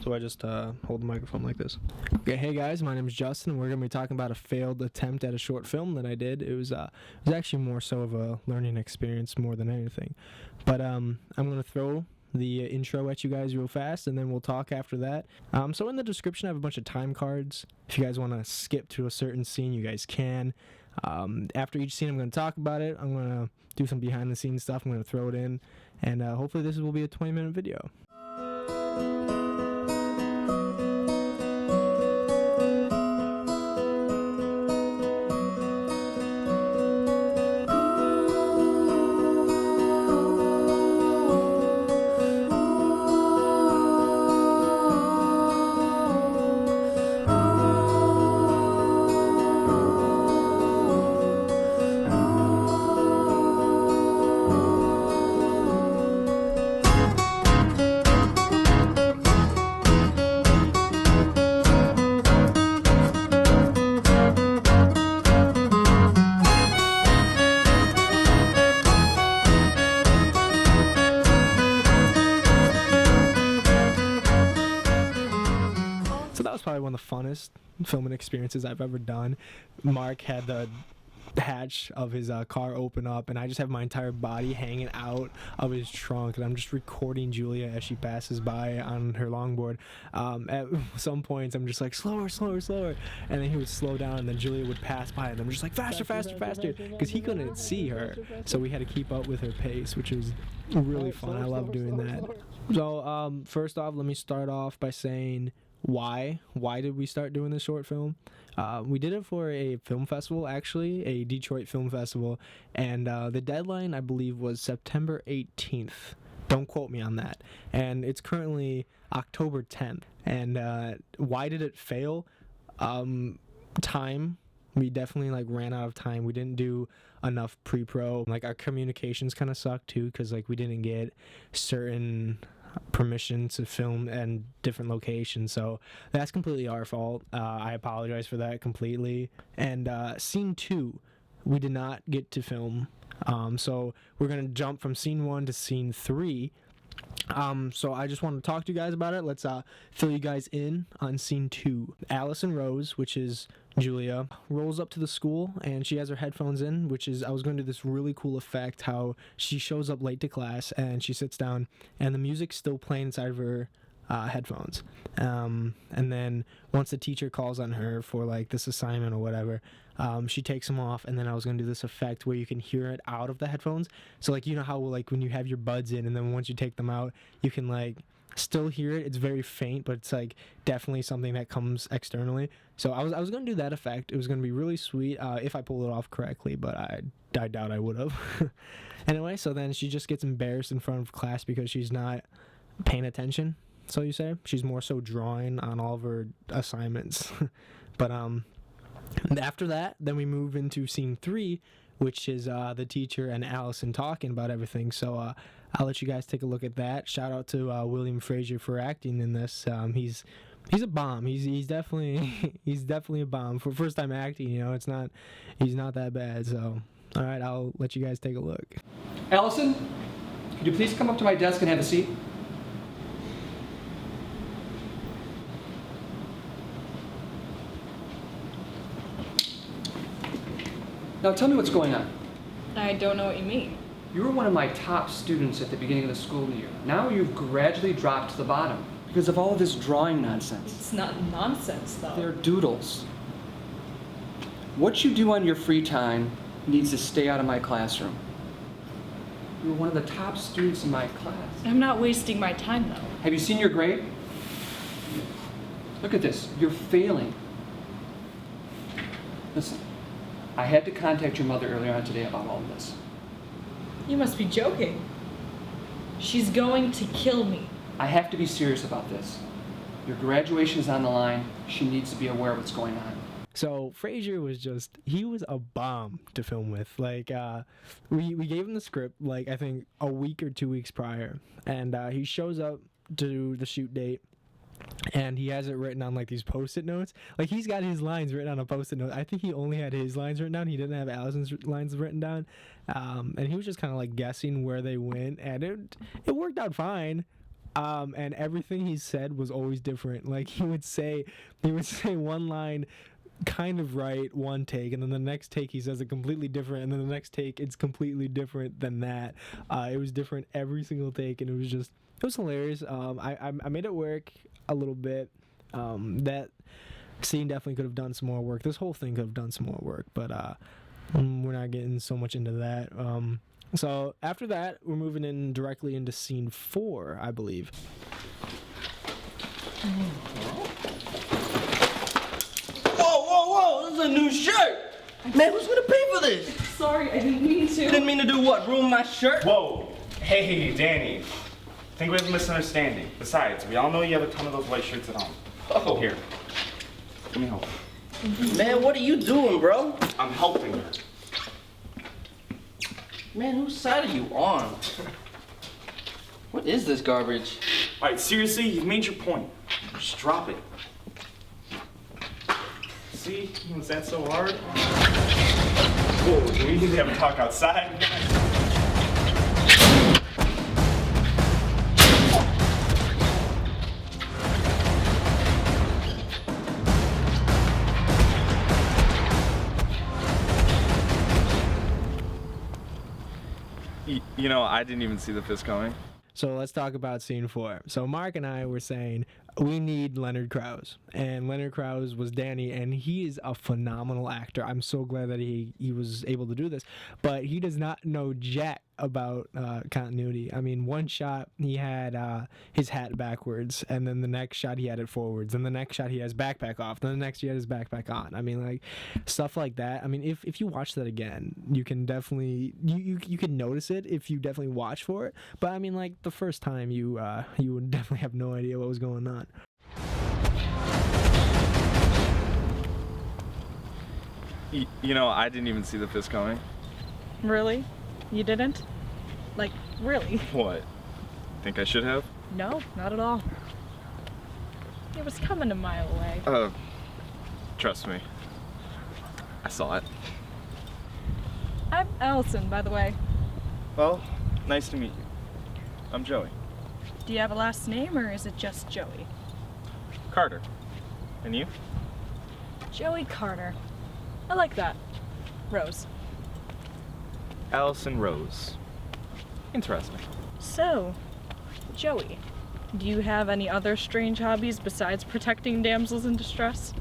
So I just hold the microphone like this. Okay, hey guys, my name is Justin. We're gonna be talking about a failed attempt at a short film that I did. It was actually more so of a learning experience more than anything. But I'm gonna throw the intro at you guys real fast, and then we'll talk after that. So in the description I have a bunch of time cards. If you guys want to skip to a certain scene, you guys can. After each scene I'm going to talk about it. I'm going to do some behind the scenes stuff. I'm going to throw it in, and hopefully this will be a 20-minute video. Probably one of the funnest filming experiences I've ever done. Mark had the hatch of his car open up, and I just have my entire body hanging out of his trunk, and I'm just recording Julia as she passes by on her longboard. At some points I'm just like, slower, and then he would slow down, and then Julia would pass by, and I'm just like, faster, because he couldn't see her, so we had to keep up with her pace, which was really fun. I love doing that. So first off, let me start off by saying why did we start doing this short film. We did it for a film festival, actually, a Detroit film festival, and the deadline, I believe, was September 18th. Don't quote me on that. And it's currently October 10th. And why did it fail? Time. We definitely ran out of time. We didn't do enough pre-pro. Our communications kind of sucked too, because we didn't get certain permission to film in different locations, so that's completely our fault. I apologize for that completely. And scene 2 we did not get to film, so we're gonna jump from scene 1 to scene 3. So I just want to talk to you guys about it. Let's fill you guys in on scene 2. Allison Rose, which is Julia, rolls up to the school, and she has her headphones in, which is, I was going to do this really cool effect how she shows up late to class and she sits down and the music's still playing inside of her headphones. And then once the teacher calls on her for this assignment or whatever, she takes them off, and then I was going to do this effect where you can hear it out of the headphones. So you know how when you have your buds in, and then once you take them out, you can still hear it. It's very faint, but it's definitely something that comes externally. So I was going to do that effect. It was going to be really sweet if I pulled it off correctly, but I doubt I would have. Anyway, so then she just gets embarrassed in front of class because she's not paying attention, so you say. She's more so drawing on all of her assignments. But after that, then we move into scene 3, which is the teacher and Allison talking about everything. So I'll let you guys take a look at that. Shout out to William Frazier for acting in this. He's a bomb. He's definitely a bomb for first time acting. He's not that bad. So all right, I'll let you guys take a look. Allison, could you please come up to my desk and have a seat? Now tell me what's going on. I don't know what you mean. You were one of my top students at the beginning of the school year. Now you've gradually dropped to the bottom because of all of this drawing nonsense. It's not nonsense, though. They're doodles. What you do on your free time needs to stay out of my classroom. You were one of the top students in my class. I'm not wasting my time, though. Have you seen your grade? Look at this. You're failing. Listen, I had to contact your mother earlier on today about all of this. You must be joking. She's going to kill me. I have to be serious about this. Your graduation is on the line. She needs to be aware of what's going on. So Frazier was he was a bomb to film with. We gave him the script I think a week or 2 weeks prior, and he shows up to the shoot date, and he has it written on these post-it notes. He's got his lines written on a post-it note. I think he only had his lines written down. He didn't have Allison's lines written down, and he was just kind of guessing where they went, and it worked out fine. And everything he said was always different. Like he would say one line kind of right one take, and then the next take he says it completely different, and then the next take it's completely different than that. It was different every single take, and it was hilarious. I made it work a little bit. That scene definitely could have done some more work. This whole thing could have done some more work, but we're not getting so much into that. So after that, we're moving in directly into scene 4, I believe. Whoa, this is a new shirt! Man, who's gonna pay for this? Sorry, I didn't mean to. Didn't mean to do what, ruin my shirt? Whoa! Hey, Danny. I think we have a misunderstanding. Besides, we all know you have a ton of those white shirts at home. Oh. Here. Let me help. Man, what are you doing, bro? I'm helping her. Man, whose side are you on? What is this garbage? Alright, seriously, you've made your point. Just drop it. See? Was that so hard? Whoa, do we need to have a talk outside? You know, I didn't even see the fist coming. So let's talk about scene 4. So Mark and I were saying we need Lenart Krause, and Lenart Krause was Danny, and he is a phenomenal actor. I'm so glad that he was able to do this, but he does not know jack about continuity. I mean, one shot he had his hat backwards, and then the next shot he had it forwards, and the next shot he has backpack off, then the next he had his backpack on. I mean, like stuff like that. I mean, if you watch that again, you can definitely you can notice it if you definitely watch for it. But I mean, like the first time you would definitely have no idea what was going on. You know, I didn't even see the fist coming. Really? You didn't? Like, really? What? Think I should have? No, not at all. It was coming a mile away. Trust me. I saw it. I'm Allison, by the way. Well, nice to meet you. I'm Joey. Do you have a last name, or is it just Joey? Carter. And you? Joey Carter. I like that. Rose. Allison Rose. Interesting. So, Joey, do you have any other strange hobbies besides protecting damsels in distress?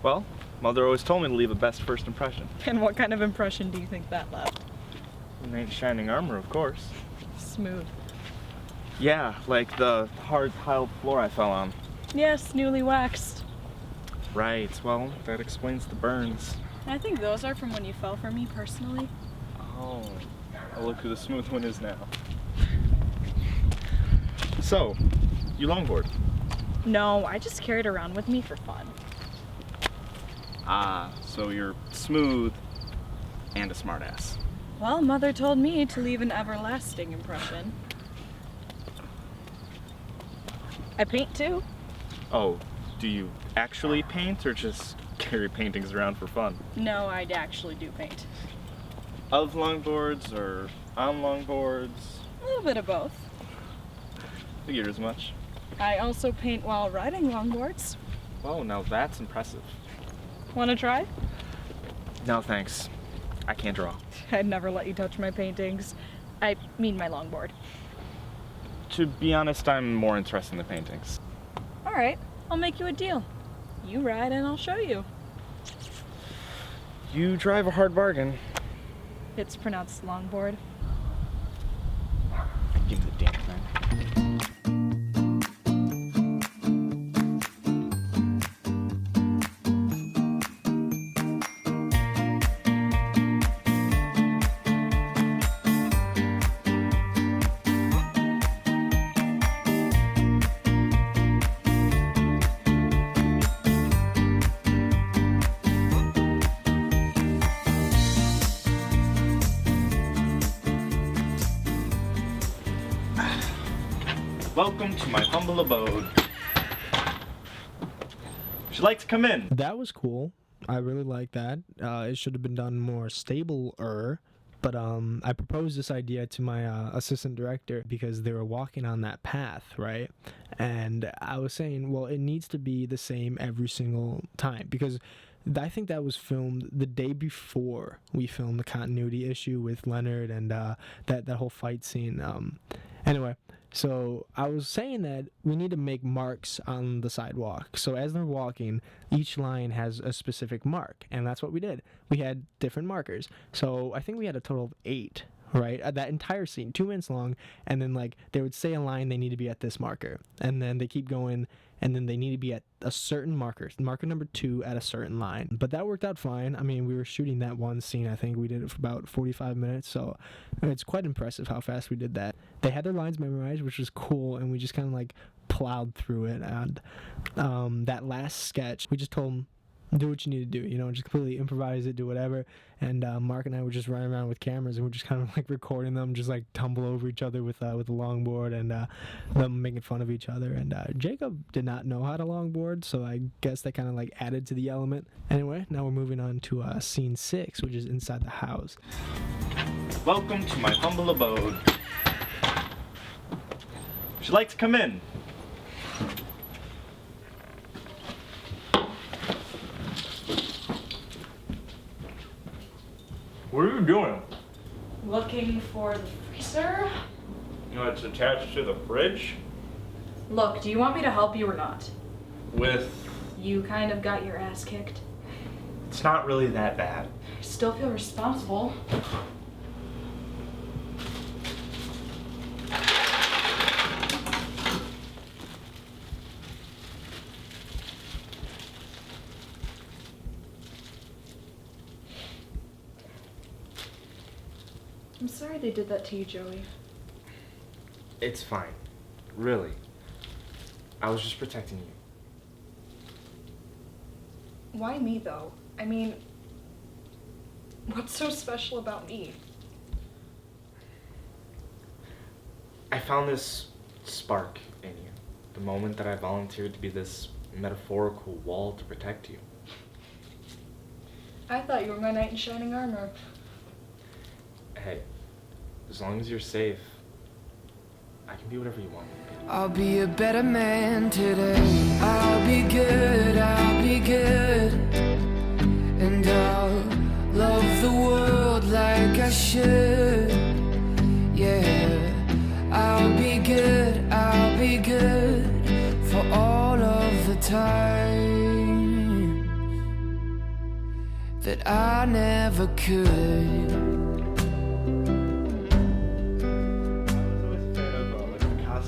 Well, Mother always told me to leave a best first impression. And what kind of impression do you think that left? Knight in shining armor, of course. Smooth. Yeah, like the hard tiled floor I fell on. Yes, newly waxed. Right, well, that explains the burns. I think those are from when you fell for me personally. Oh, well, look who the smooth one is now. So, you longboard? No, I just carry it around with me for fun. Ah, so you're smooth and a smartass. Well, Mother told me to leave an everlasting impression. I paint too. Oh, do you actually paint or just carry paintings around for fun? No, I actually do paint. Of longboards or on longboards? A little bit of both. Figured as much. I also paint while riding longboards. Whoa, now that's impressive. Wanna try? No, thanks. I can't draw. I'd never let you touch my paintings. I mean my longboard. To be honest, I'm more interested in the paintings. Alright, I'll make you a deal. You ride and I'll show you. You drive a hard bargain. It's pronounced longboard. Give me the damn thing. Welcome to my humble abode. Would you like to come in? That was cool. I really like that. It should have been done more stable-er. But I proposed this idea to my assistant director because they were walking on that path, right? And I was saying, well, it needs to be the same every single time, because I think that was filmed the day before we filmed the continuity issue with Lenart and that whole fight scene. Anyway, so I was saying that we need to make marks on the sidewalk. So as they're walking, each line has a specific mark, and that's what we did. We had different markers. So I think we had a total of 8, right? That entire scene, 2 minutes long, and then like they would say a line, they need to be at this marker, and then they keep going, and then they need to be at a certain marker number 2 at a certain line. But that worked out fine. I mean, we were shooting that one scene, I think we did it for about 45 minutes, so it's quite impressive how fast we did that. They had their lines memorized, which was cool, and we just kind of like plowed through it. And that last sketch, we just told them, do what you need to do, just completely improvise it, do whatever. And Mark and I were just running around with cameras, and we're just kind of like recording them, just like tumble over each other with the longboard, and them making fun of each other. And Jacob did not know how to longboard, so I guess that kind of like added to the element. Anyway, now we're moving on to scene 6, which is inside the house. Welcome to my humble abode. Would you like to come in? What are you doing? Looking for the freezer? It's attached to the fridge Look, do you want me to help you or not? with... You kind of got your ass kicked. It's not really that bad. I still feel responsible. I'm sorry they did that to you, Joey. It's fine. Really. I was just protecting you. Why me, though? I mean, what's so special about me? I found this spark in you. The moment that I volunteered to be this metaphorical wall to protect you. I thought you were my knight in shining armor. Hey, as long as you're safe, I can be whatever you want me to be. I'll be a better man today. I'll be good, and I'll love the world like I should. Yeah, I'll be good for all of the time that I never could.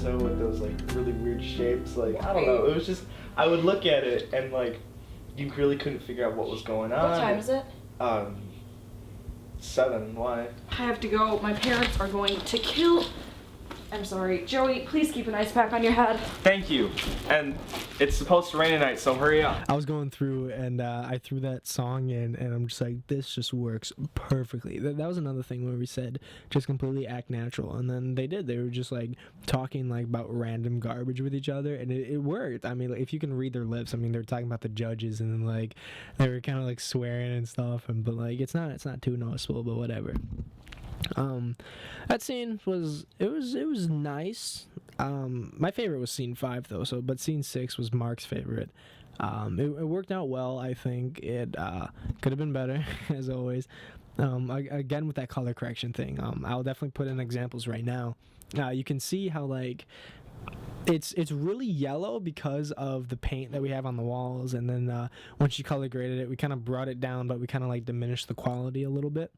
With those like really weird shapes, like I don't know, it was just, I would look at it and like you really couldn't figure out what was going on. What time is it? 7. Why? I have to go. My parents are going to kill. I'm sorry. Joey, please keep an ice pack on your head. Thank you. And it's supposed to rain tonight, so hurry up. I was going through and I threw that song in, and I'm just like, this just works perfectly. That was another thing where we said just completely act natural, and then they did. They were just like talking like about random garbage with each other, and it worked. I mean, like, if you can read their lips, I mean, they were talking about the judges, and then like they were kind of like swearing and stuff, but like it's not too noticeable, but whatever. That scene was nice. My favorite was scene 5 though, but scene 6 was Mark's favorite. It worked out well. I think it could have been better as always. Again with that color correction thing. I'll definitely put in examples right now. You can see how like it's really yellow because of the paint that we have on the walls, and then when she color graded it, we kind of brought it down, but we kind of like diminished the quality a little bit.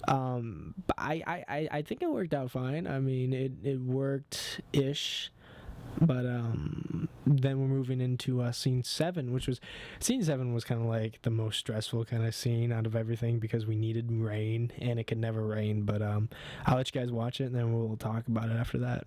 But I think it worked out fine. I mean, it worked-ish. But then we're moving into scene 7, which was kind of like the most stressful kind of scene out of everything because we needed rain and it could never rain. But I'll let you guys watch it and then we'll talk about it after that.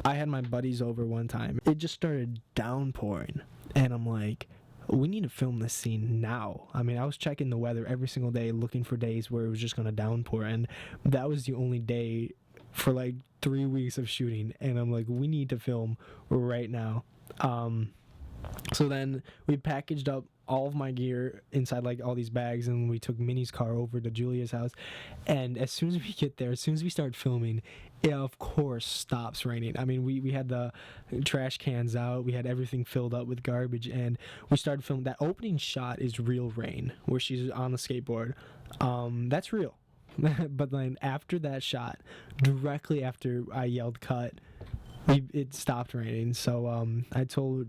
I had my buddies over one time. It just started downpouring, and I'm like, we need to film this scene now. I mean, I was checking the weather every single day, looking for days where it was just gonna downpour, and that was the only day for like 3 weeks of shooting. And I'm like, we need to film right now. So then we packaged up all of my gear inside like all these bags, and we took Minnie's car over to Julia's house. And as soon as we get there, as soon as we start filming, it of course stops raining. I mean, we had the trash cans out, we had everything filled up with garbage, and we started filming. That opening shot is real rain where she's on the skateboard. That's real. But then after that shot, directly after I yelled cut, it stopped raining. So I told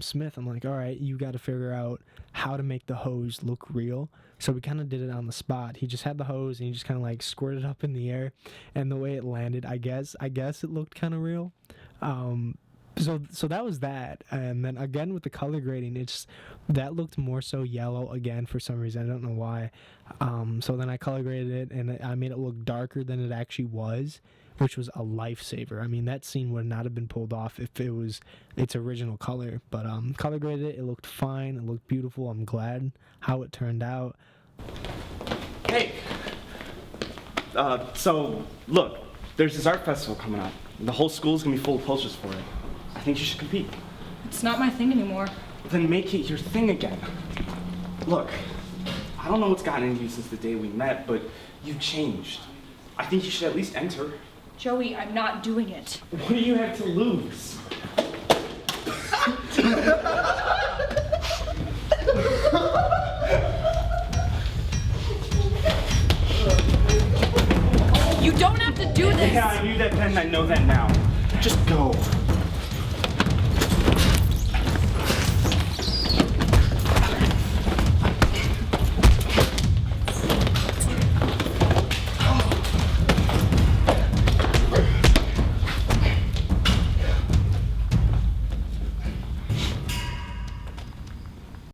Smith, I'm like, all right, you got to figure out how to make the hose look real. So we kind of did it on the spot. He just had the hose and he just kind of like squirted up in the air, and the way it landed, I guess it looked kind of real. So that was that. And then again with the color grading, that looked more so yellow again for some reason. I don't know why. So then I color graded it and I made it look darker than it actually was, which was a lifesaver. I mean, that scene would not have been pulled off if it was its original color. But color graded it. It looked fine. It looked beautiful. I'm glad how it turned out. Hey! So, look, there's this art festival coming up. The whole school's gonna be full of posters for it. I think you should compete. It's not my thing anymore. Then make it your thing again. Look, I don't know what's gotten into you since the day we met, but you've changed. I think you should at least enter. Joey, I'm not doing it. What do you have to lose? You don't have to do this! Yeah, I knew that then, I know that now. Just go.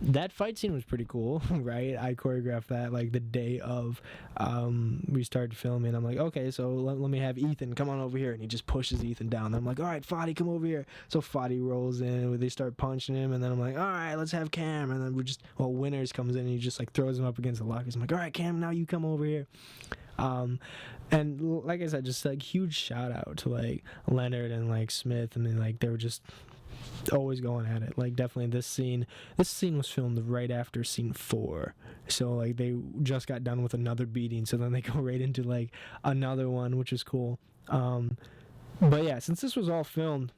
That fight scene was pretty cool, right? I choreographed that like the day of we started filming. I'm like, okay, so let me have Ethan come on over here, and he just pushes Ethan down. I'm like, all right, Fadi, come over here. So Fadi rolls in, they start punching him, and then I'm like, all right, let's have Cam, and then Winners comes in and he just like throws him up against the lockers. I'm like, all right, Cam, now you come over here. And like I said, just like huge shout out to like Lenart and like Smith, and then like they were just always going at it. Like definitely this scene was filmed right after scene 4, so like they just got done with another beating, so then they go right into like another one, which is cool. But yeah, since this was all filmed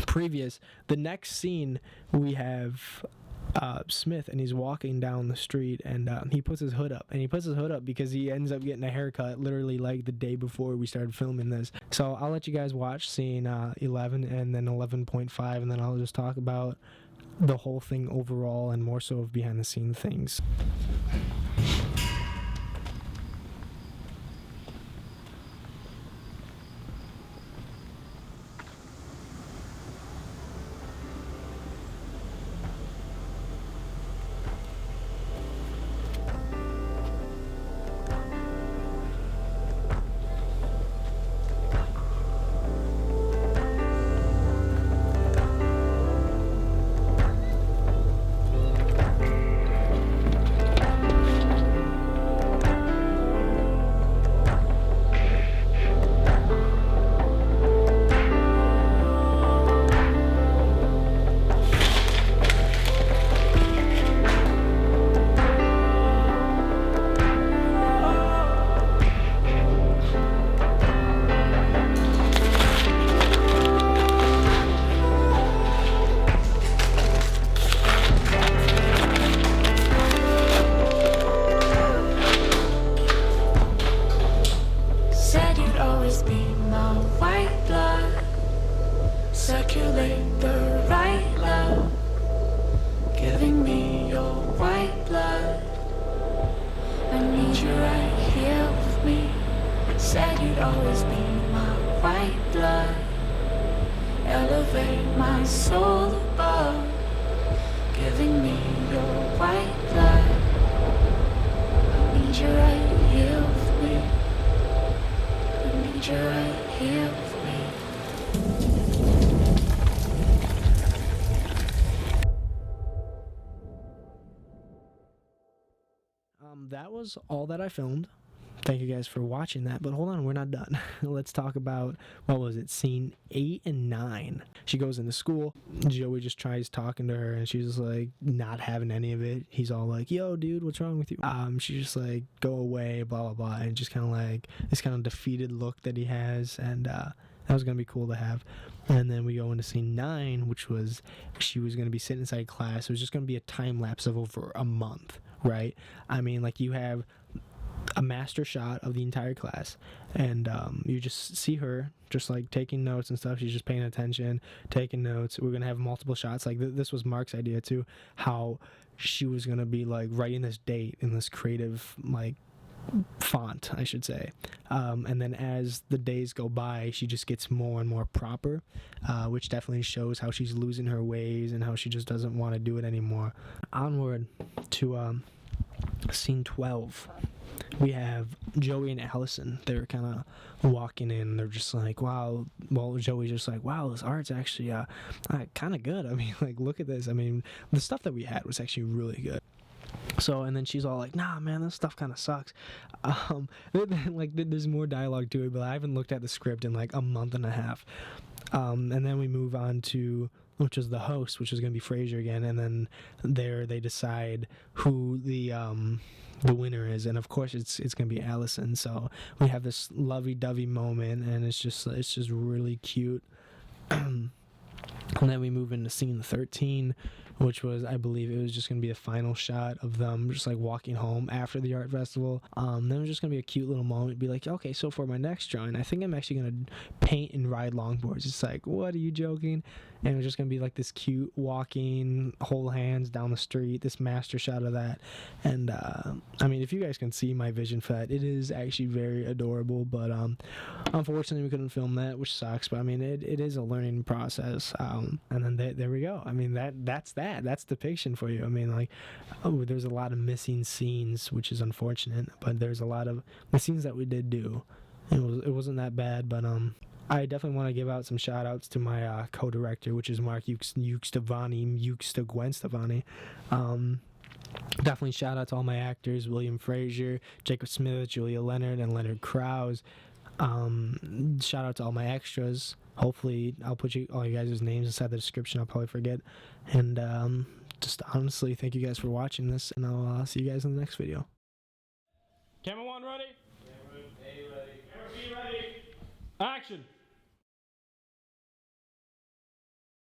previous, the next scene we have Smith, and he's walking down the street, and he puts his hood up, because he ends up getting a haircut literally like the day before we started filming this. So I'll let you guys watch scene 11 and then 11.5, and then I'll just talk about the whole thing overall and more so of behind the scene things. That was all that I filmed. Thank you guys for watching that, but hold on, we're not done. Let's talk about, what was it, scene 8 and 9. She goes into school, Joey just tries talking to her, and she's just like, not having any of it. He's all like, yo, dude, what's wrong with you? She's just like, go away, blah, blah, blah, and just kind of like, this kind of defeated look that he has, and that was going to be cool to have. And then we go into scene 9, which was, she was going to be sitting inside class. It was just going to be a time lapse of over a month, right? I mean, like, you have a master shot of the entire class, and you just see her just like taking notes and stuff. She's just paying attention, taking notes. We're gonna have multiple shots. Like this was Mark's idea too, how she was gonna be like writing this date in this creative like font, I should say, and then as the days go by, she just gets more and more proper, which definitely shows how she's losing her ways and how she just doesn't want to do it anymore. Onward to scene 12. We have Joey and Allison. They're kind of walking in. They're just like, wow. Well, Joey's just like, wow, this art's actually kind of good. I mean, like, look at this. I mean, the stuff that we had was actually really good. So, and then she's all like, nah, man, this stuff kind of sucks. Like, there's more dialogue to it, but I haven't looked at the script in like a month and a half. And then we move on to, which is the host, which is going to be Fraser again, and then there they decide who the winner is, and of course it's going to be Allison. So we have this lovey-dovey moment, and it's just really cute. And then we move into scene 13, which was, I believe it was just going to be the final shot of them just like walking home after the art festival. Then it was just going to be a cute little moment, be like, okay, so for my next drawing, I think I'm actually going to paint and ride longboards. It's like, what, are you joking? And it was just going to be like this cute walking, hold hands down the street, this master shot of that. And I mean, if you guys can see my vision for that, it is actually very adorable, but unfortunately we couldn't film that, which sucks, but I mean, it is a learning process. And then there we go. I mean, that's Depiction for you. I mean, like, there's a lot of missing scenes, which is unfortunate, but there's a lot of the scenes that we did do. It wasn't that bad, but I definitely want to give out some shout outs to my co-director, which is Mark Ujkstivani. Definitely shout out to all my actors, William Fraser, Jacob Smith, Julia Lenart, and Leonard Krause. Shout out to all my extras. Hopefully I'll put all you guys' names inside the description. I'll probably forget. And just honestly, thank you guys for watching this, and I'll see you guys in the next video. Camera 1 ready? Camera A ready. Camera B ready. Action!